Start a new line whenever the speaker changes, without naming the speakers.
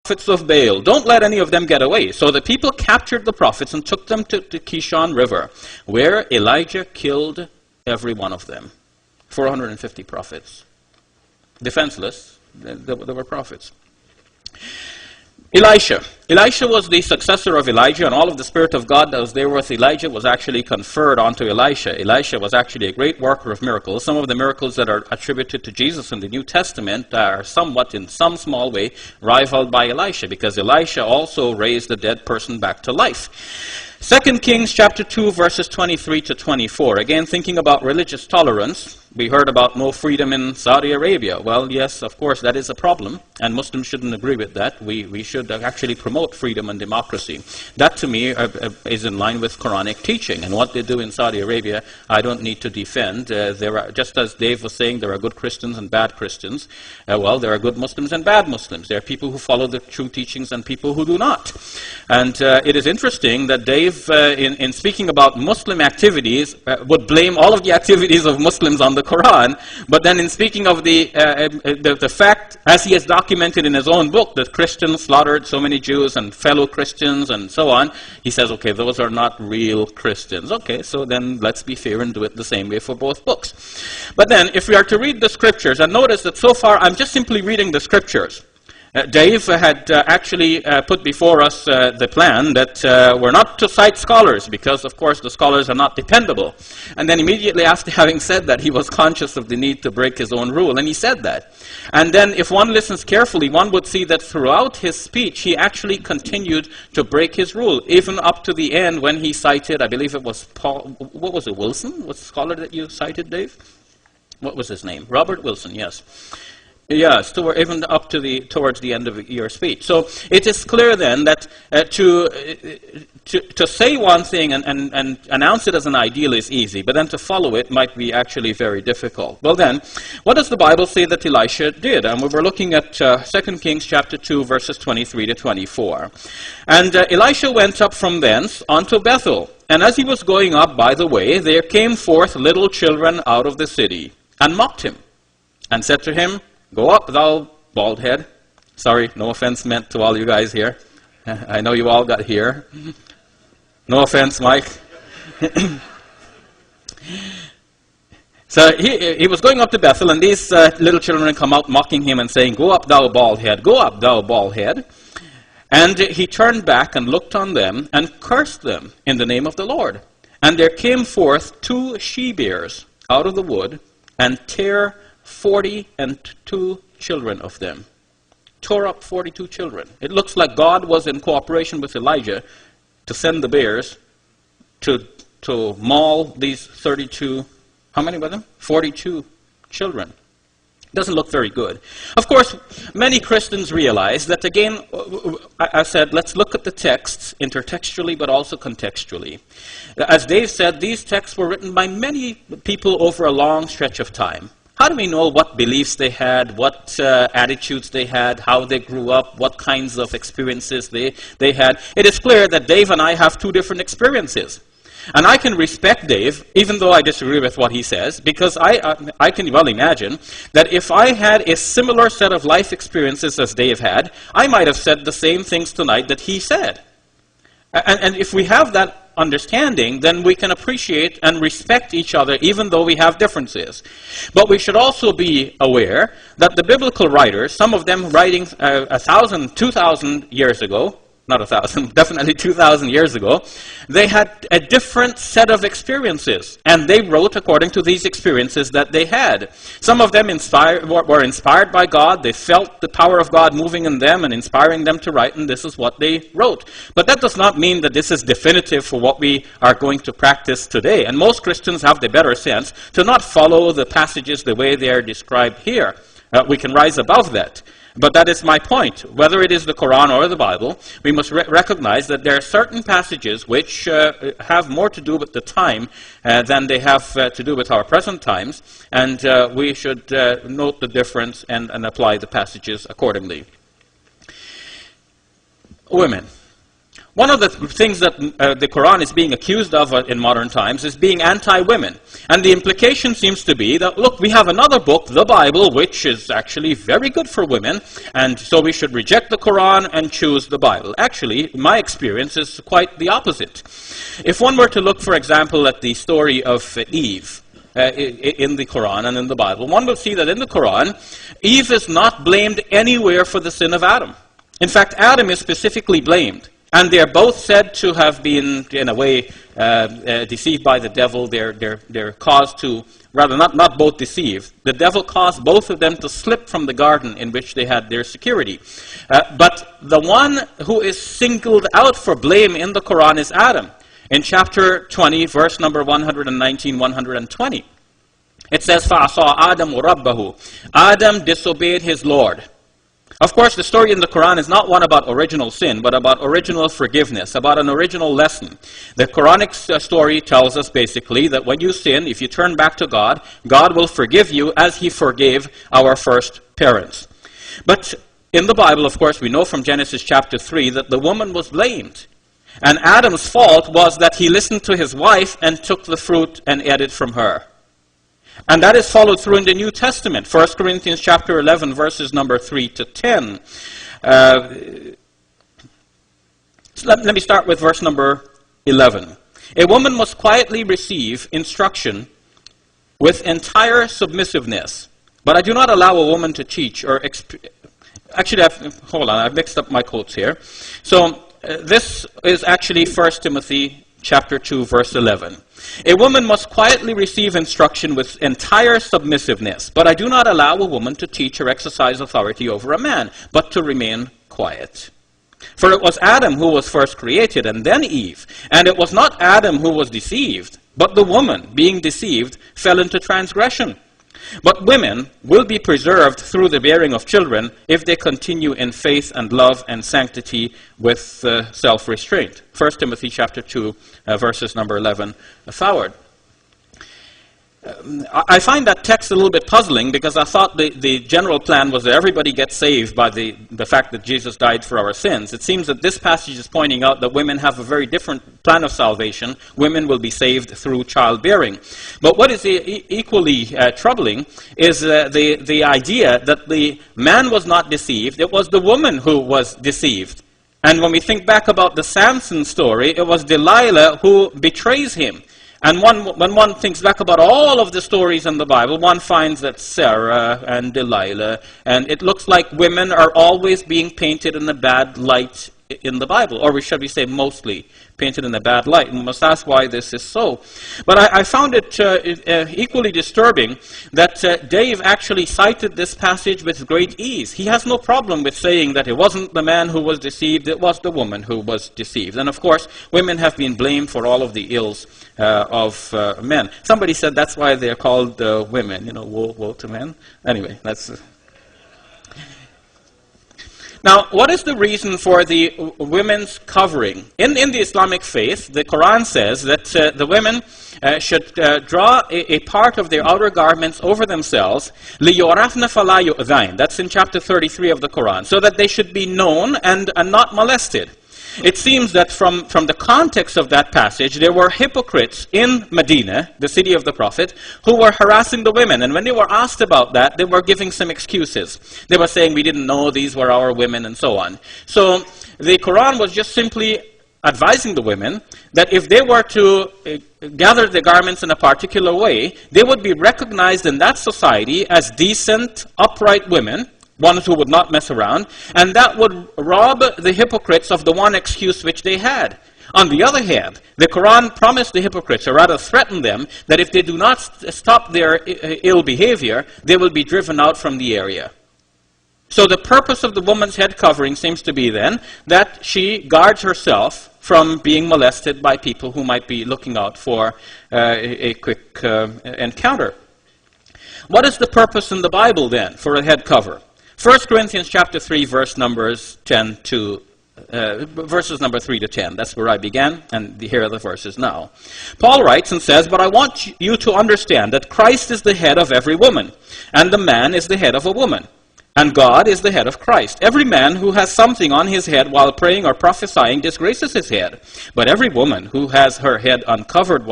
prophets of Baal. Don't let any of them get away. So the people captured the prophets and took them to the Kishon River, where Elijah killed every one of them. 450 prophets. Defenseless, they were prophets. Elisha was the successor of Elijah, and all of the Spirit of God that was there with Elijah was actually conferred onto Elisha. Elisha was actually a great worker of miracles. Some of the miracles that are attributed to Jesus in the New Testament are somewhat, in some small way, rivaled by Elisha, because Elisha also raised a dead person back to life. 2 Kings chapter 2, verses 23 to 24. Again, thinking about religious tolerance, we heard about no freedom in Saudi Arabia. Well, yes, of course, that is a problem, and Muslims shouldn't agree with that. We should actually promote freedom and democracy. That, to me, is in line with Quranic teaching. And what they do in Saudi Arabia, I don't need to defend. There are, just as Dave was saying, there are good Christians and bad Christians. Well, there are good Muslims and bad Muslims. There are people who follow the true teachings and people who do not. And it is interesting that Dave, in speaking about Muslim activities, would blame all of the activities of Muslims on the Quran, but then in speaking of the fact, as he has documented in his own book, that Christians slaughtered so many Jews and fellow Christians and so on, he says, okay, those are not real Christians. Okay, so then let's be fair and do it the same way for both books. But then, if we are to read the scriptures, and notice that so far I'm just simply reading the scriptures. Dave had actually put before us the plan that we're not to cite scholars, because, of course, the scholars are not dependable. And then immediately after having said that, he was conscious of the need to break his own rule, and he said that. And then if one listens carefully, one would see that throughout his speech, he actually continued to break his rule, even up to the end when he cited, I believe it was Paul, what was it, Wilson? What's the scholar that you cited, Dave? What was his name? Robert Wilson, yes. Yes, even up to towards the end of your speech. So it is clear then that to say one thing and announce it as an ideal is easy, but then to follow it might be actually very difficult. Well then, what does the Bible say that Elisha did? And we were looking at 2 Kings chapter 2, verses 23 to 24. And Elisha went up from thence unto Bethel. And as he was going up by the way, there came forth little children out of the city, and mocked him, and said to him, Go up, thou bald head. Sorry, no offense meant to all you guys here. I know you all got here. No offense, Mike. So he was going up to Bethel, and these little children come out mocking him and saying, Go up, thou bald head. Go up, thou bald head. And he turned back and looked on them and cursed them in the name of the Lord. And there came forth 2 she-bears out of the wood, and tare 42 children of them. Tore up 42 children. It looks like God was in cooperation with Elijah to send the bears to maul these 32, how many were them? 42 children. Doesn't look very good. Of course, many Christians realize that, again, I said, let's look at the texts intertextually but also contextually. As Dave said, these texts were written by many people over a long stretch of time. How do we know what beliefs they had, what attitudes they had, how they grew up, what kinds of experiences they had? It is clear that Dave and I have 2 different experiences. And I can respect Dave, even though I disagree with what he says, because I can well imagine that if I had a similar set of life experiences as Dave had, I might have said the same things tonight that he said. And if we have that understanding, then we can appreciate and respect each other even though we have differences. But we should also be aware that the biblical writers, some of them writing 1,000, 2,000 years ago, not 1,000, definitely 2,000 years ago, they had a different set of experiences, and they wrote according to these experiences that they had. Some of them were inspired by God. They felt the power of God moving in them and inspiring them to write, and this is what they wrote. But that does not mean that this is definitive for what we are going to practice today. And most Christians have the better sense to not follow the passages the way they are described here. We can rise above that. But that is my point. Whether it is the Quran or the Bible, we must recognize that there are certain passages which have more to do with the time than they have to do with our present times, and we should note the difference and apply the passages accordingly. Women. One of the things that the Quran is being accused of in modern times is being anti-women. And the implication seems to be that, look, we have another book, the Bible, which is actually very good for women, and so we should reject the Quran and choose the Bible. Actually, my experience is quite the opposite. If one were to look, for example, at the story of Eve, in the Quran and in the Bible, one will see that in the Quran, Eve is not blamed anywhere for the sin of Adam. In fact, Adam is specifically blamed. And they're both said to have been, in a way, deceived by the devil. They're caused to, rather not both deceived. The devil caused both of them to slip from the garden in which they had their security. But the one who is singled out for blame in the Quran is Adam. In chapter 20, verse number 119, 120, it says, فَعَصَىٰ آدَمُ رَبَّهُ. Adam disobeyed his Lord. Of course, the story in the Quran is not one about original sin, but about original forgiveness, about an original lesson. The Quranic story tells us basically that when you sin, if you turn back to God, God will forgive you as He forgave our first parents. But in the Bible, of course, we know from Genesis chapter 3 that the woman was blamed. And Adam's fault was that he listened to his wife and took the fruit and ate it from her. And that is followed through in the New Testament. 1 Corinthians chapter 11, verses number 3 to 10. Let me start with verse number 11. A woman must quietly receive instruction with entire submissiveness. But I do not allow a woman to teach or... Actually, hold on, I've mixed up my quotes here. So, this is actually 1 Timothy chapter 2, verse 11. A woman must quietly receive instruction with entire submissiveness, but I do not allow a woman to teach or exercise authority over a man, but to remain quiet. For it was Adam who was first created, and then Eve. And it was not Adam who was deceived, but the woman, being deceived, fell into transgression. But women will be preserved through the bearing of children if they continue in faith and love and sanctity with self-restraint. 1 Timothy chapter 2, verses number 11 forward. I find that text a little bit puzzling because I thought the general plan was that everybody gets saved by the fact that Jesus died for our sins. It seems that this passage is pointing out that women have a very different plan of salvation. Women will be saved through childbearing. But what is equally troubling is the idea that the man was not deceived. It was the woman who was deceived. And when we think back about the Samson story, it was Delilah who betrays him. And when one thinks back about all of the stories in the Bible, one finds that Sarah and Delilah, and it looks like women are always being painted in a bad light in the Bible, or should we say mostly painted in a bad light. And we must ask why this is so. But I found it equally disturbing that Dave actually cited this passage with great ease. He has no problem with saying that it wasn't the man who was deceived, it was the woman who was deceived. And of course, women have been blamed for all of the ills of men. Somebody said that's why they're called women, woe to men. Anyway, that's... Now, what is the reason for the women's covering? In the Islamic faith, the Quran says that the women should draw a part of their outer garments over themselves, لِيُعْرَفْنَ فَلَا يُؤْذَيْنَ. That's in chapter 33 of the Quran, so that they should be known and not molested. It seems that from the context of that passage, there were hypocrites in Medina, the city of the Prophet, who were harassing the women. And when they were asked about that, they were giving some excuses. They were saying, we didn't know these were our women, and so on. So the Quran was just simply advising the women that if they were to gather their garments in a particular way, they would be recognized in that society as decent, upright women, ones who would not mess around, and that would rob the hypocrites of the one excuse which they had. On the other hand, the Quran promised the hypocrites, or rather threatened them, that if they do not stop their ill behavior, they will be driven out from the area. So the purpose of the woman's head covering seems to be then that she guards herself from being molested by people who might be looking out for a quick encounter. What is the purpose in the Bible then for a head cover? 1 Corinthians chapter 3, verses number 3 to 10. That's where I began, and here are the verses now. Paul writes and says, "But I want you to understand that Christ is the head of every woman, and the man is the head of a woman, And God is the head of Christ. Every man who has something on his head while praying or prophesying disgraces his head. But every woman who has her head uncovered